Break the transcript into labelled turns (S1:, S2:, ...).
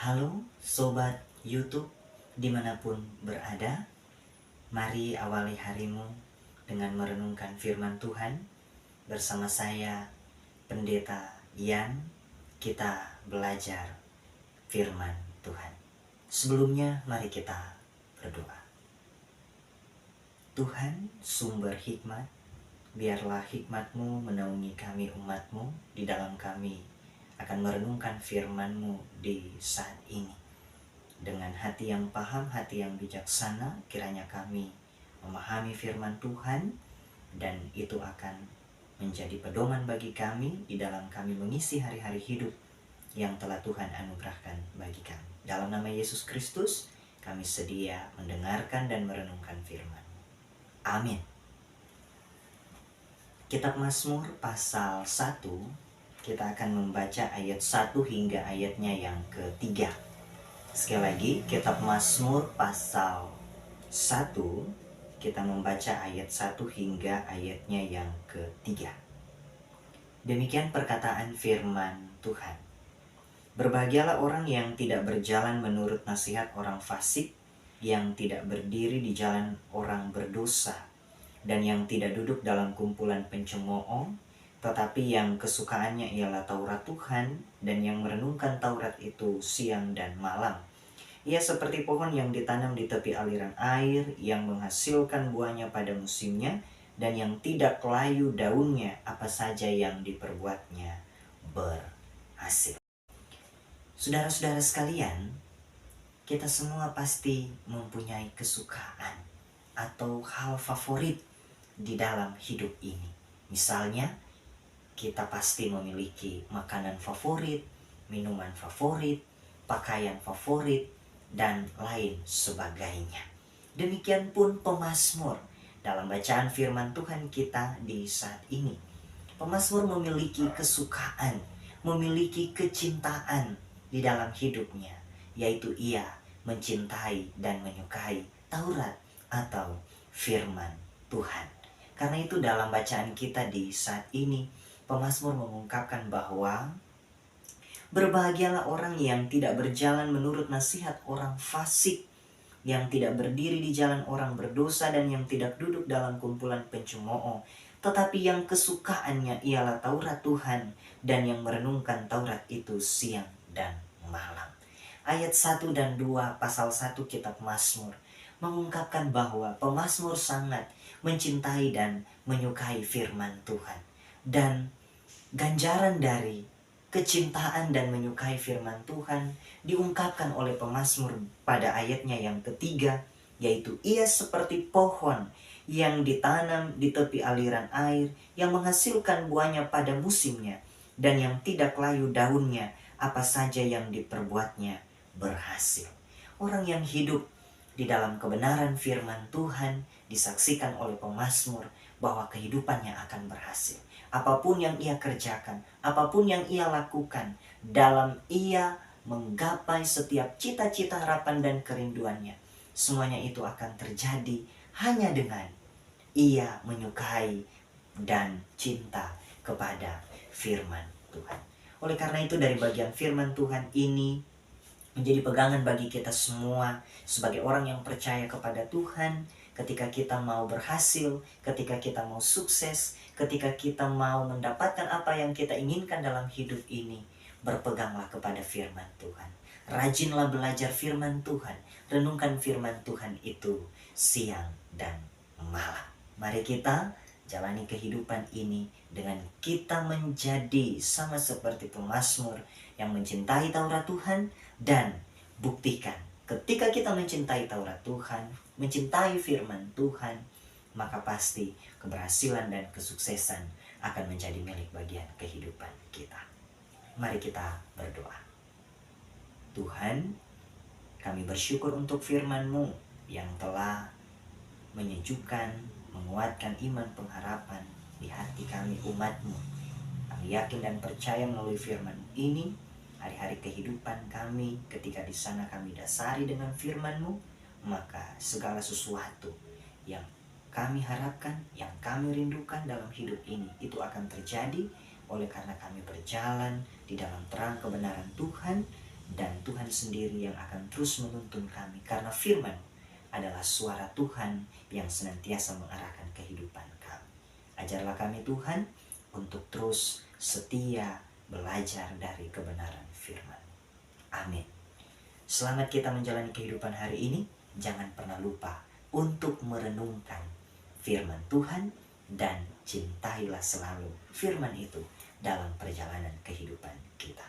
S1: Halo Sobat YouTube dimanapun berada. Mari awali harimu dengan merenungkan firman Tuhan bersama saya Pendeta Ian. Kita belajar firman Tuhan. Sebelumnya mari kita berdoa. Tuhan sumber hikmat, biarlah hikmat-Mu menaungi kami umat-Mu di dalam kami akan merenungkan firman-Mu di saat ini. Dengan hati yang paham, hati yang bijaksana, kiranya kami memahami firman Tuhan dan itu akan menjadi pedoman bagi kami di dalam kami mengisi hari-hari hidup yang telah Tuhan anugerahkan bagi kami. Dalam nama Yesus Kristus, kami sedia mendengarkan dan merenungkan firman. Amin. Kitab Mazmur pasal 1, kita akan membaca ayat 1 hingga ayatnya yang ketiga. Sekali lagi, kitab Mazmur pasal 1, kita membaca ayat 1 hingga ayatnya yang ketiga. Demikian perkataan firman Tuhan. Berbahagialah orang yang tidak berjalan menurut nasihat orang fasik, yang tidak berdiri di jalan orang berdosa, dan yang tidak duduk dalam kumpulan pencemooh, tetapi yang kesukaannya ialah Taurat Tuhan, dan yang merenungkan Taurat itu siang dan malam. Ia seperti pohon yang ditanam di tepi aliran air, yang menghasilkan buahnya pada musimnya, dan yang tidak layu daunnya, apa saja yang diperbuatnya berhasil. Saudara-saudara sekalian, kita semua pasti mempunyai kesukaan atau hal favorit di dalam hidup ini. Misalnya, kita pasti memiliki makanan favorit, minuman favorit, pakaian favorit, dan lain sebagainya. Demikian pun pemazmur dalam bacaan firman Tuhan kita di saat ini. Pemazmur memiliki kesukaan, memiliki kecintaan di dalam hidupnya, yaitu ia mencintai dan menyukai Taurat atau firman Tuhan. Karena itu dalam bacaan kita di saat ini, pemazmur mengungkapkan bahwa berbahagialah orang yang tidak berjalan menurut nasihat orang fasik, yang tidak berdiri di jalan orang berdosa, dan yang tidak duduk dalam kumpulan pencemooh, tetapi yang kesukaannya ialah Taurat Tuhan, dan yang merenungkan Taurat itu siang dan malam. Ayat 1 dan 2 pasal 1 kitab Mazmur mengungkapkan bahwa pemazmur sangat mencintai dan menyukai firman Tuhan. Dan ganjaran dari kecintaan dan menyukai firman Tuhan diungkapkan oleh pemazmur pada ayatnya yang ketiga, yaitu ia seperti pohon yang ditanam di tepi aliran air, yang menghasilkan buahnya pada musimnya, dan yang tidak layu daunnya, apa saja yang diperbuatnya berhasil. Orang yang hidup di dalam kebenaran firman Tuhan disaksikan oleh pemazmur bahwa kehidupannya akan berhasil. Apapun yang ia kerjakan, apapun yang ia lakukan, dalam ia menggapai setiap cita-cita, harapan, dan kerinduannya, semuanya itu akan terjadi hanya dengan ia menyukai dan cinta kepada firman Tuhan. Oleh karena itu, dari bagian firman Tuhan ini menjadi pegangan bagi kita semua sebagai orang yang percaya kepada Tuhan. Ketika kita mau berhasil, ketika kita mau sukses, ketika kita mau mendapatkan apa yang kita inginkan dalam hidup ini, berpeganglah kepada firman Tuhan. Rajinlah belajar firman Tuhan, renungkan firman Tuhan itu siang dan malam. Mari kita jalani kehidupan ini dengan kita menjadi sama seperti pemazmur yang mencintai Taurat Tuhan, dan buktikan ketika kita mencintai Taurat Tuhan, mencintai firman Tuhan, maka pasti keberhasilan dan kesuksesan akan menjadi milik bagian kehidupan kita. Mari kita berdoa. Tuhan, kami bersyukur untuk firman-Mu yang telah menyejukkan, menguatkan iman pengharapan di hati kami umat-Mu. Kami yakin dan percaya melalui firman ini, hari-hari kehidupan kami ketika di sana kami dasari dengan firman-Mu, maka segala sesuatu yang kami harapkan, yang kami rindukan dalam hidup ini, itu akan terjadi oleh karena kami berjalan di dalam terang kebenaran Tuhan, dan Tuhan sendiri yang akan terus menuntun kami, karena firman adalah suara Tuhan yang senantiasa mengarahkan kehidupan kami. Ajarlah kami Tuhan untuk terus setia belajar dari kebenaran firman. Amin. Selamat kita menjalani kehidupan hari ini. Jangan pernah lupa untuk merenungkan firman Tuhan dan cintailah selalu firman itu dalam perjalanan kehidupan kita.